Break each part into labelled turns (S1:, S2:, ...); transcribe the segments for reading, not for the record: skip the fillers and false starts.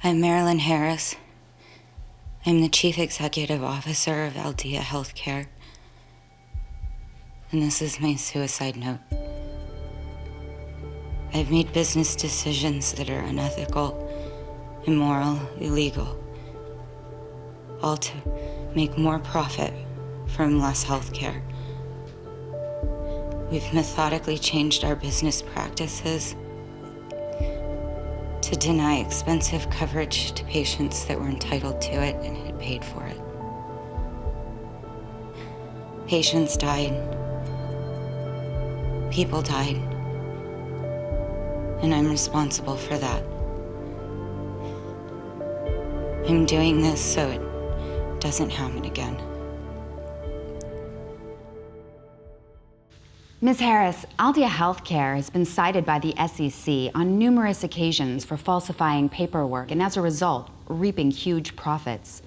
S1: I'm Marilyn Harris. I'm the Chief Executive Officer of Aldea Healthcare. And this is my suicide note. I've made business decisions that are unethical, immoral, illegal, all to make more profit from less healthcare. We've methodically changed our business practices to deny expensive coverage to patients that were entitled to it and had paid for it. Patients died. People died. And I'm responsible for that. I'm doing this so it doesn't happen again.
S2: Ms. Harris, Aldea Healthcare has been cited by the SEC on numerous occasions for falsifying paperwork and, as a result, reaping huge profits.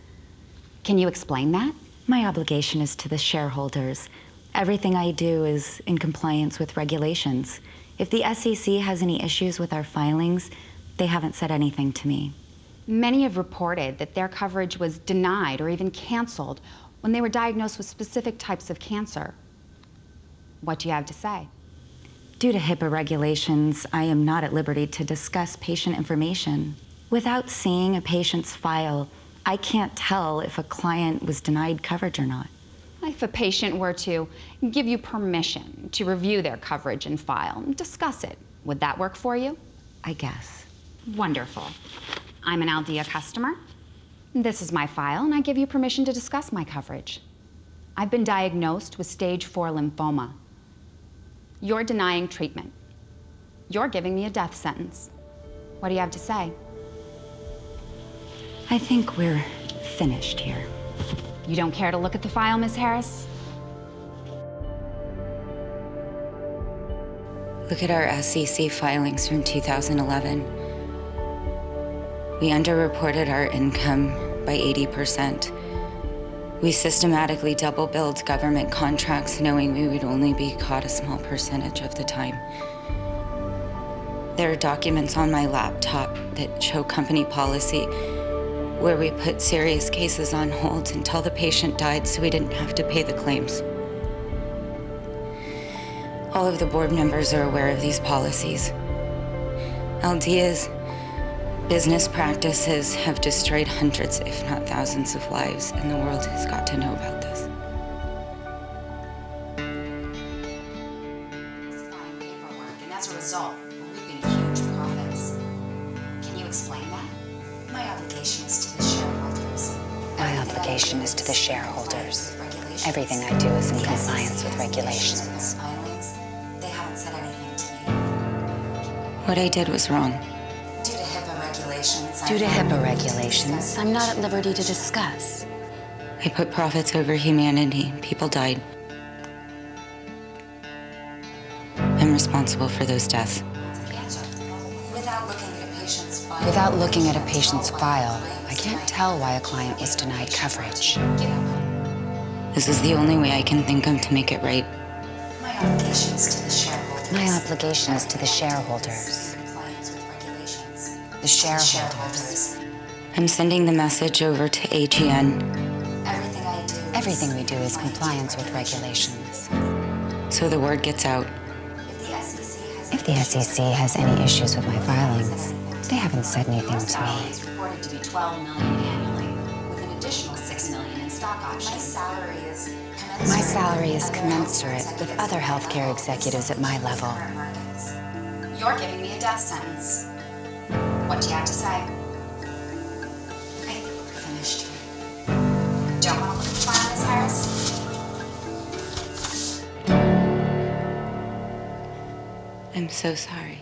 S2: Can you explain that?
S3: My obligation is to the shareholders. Everything I do is in compliance with regulations. If the SEC has any issues with our filings, they haven't said anything to me.
S2: Many have reported that their coverage was denied or even canceled when they were diagnosed with specific types of cancer. What do you have to say?
S3: Due to HIPAA regulations, I am not at liberty to discuss patient information. Without seeing a patient's file, I can't tell if a client was denied coverage or not.
S2: If a patient were to give you permission to review their coverage and file and discuss it, would that work for you?
S3: I guess.
S2: Wonderful. I'm an Aldea customer. This is my file, and I give you permission to discuss my coverage. I've been diagnosed with stage 4 lymphoma. You're denying treatment. You're giving me a death sentence. What do you have to say?
S3: I think we're finished here.
S2: You don't care to look at the file, Ms. Harris?
S1: Look at our SEC filings from 2011. We underreported our income by 80%. We systematically double-billed government contracts knowing we would only be caught a small percentage of the time. There are documents on my laptop that show company policy where we put serious cases on hold until the patient died so we didn't have to pay the claims. All of the board members are aware of these policies. Aldea's business practices have destroyed hundreds, if not thousands, of lives, and the world has got to know about this.
S2: Falsifying paperwork, and as a result, reaping huge profits. Can you explain that?
S3: My obligation is to the shareholders. My obligation is to the shareholders. Everything I do is in compliance with regulations.
S1: They haven't said anything to me. What I did was wrong.
S3: Due to HIPAA regulations, I'm not at liberty to discuss.
S1: I put profits over humanity. People died. I'm responsible for those deaths.
S3: Without looking at a patient's file, I can't tell why a client was denied coverage.
S1: This is the only way I can think of to make it right.
S3: My obligation is to the shareholders. My obligation is to the shareholders. The shareholders.
S1: I'm sending the message over to AGN.
S3: Everything we do is compliance with regulations.
S1: So the word gets out.
S3: If the SEC has any issues with my filings, they haven't said anything to me.
S2: It's reported to be $12 million annually, with an additional $6 million in stock options.
S3: My salary is commensurate with other healthcare executives at my level.
S2: You're giving me a death sentence. What do you have to say?
S3: I think we're finished.
S2: Don't want to look at the file, Ms. Harris?
S1: I'm so sorry.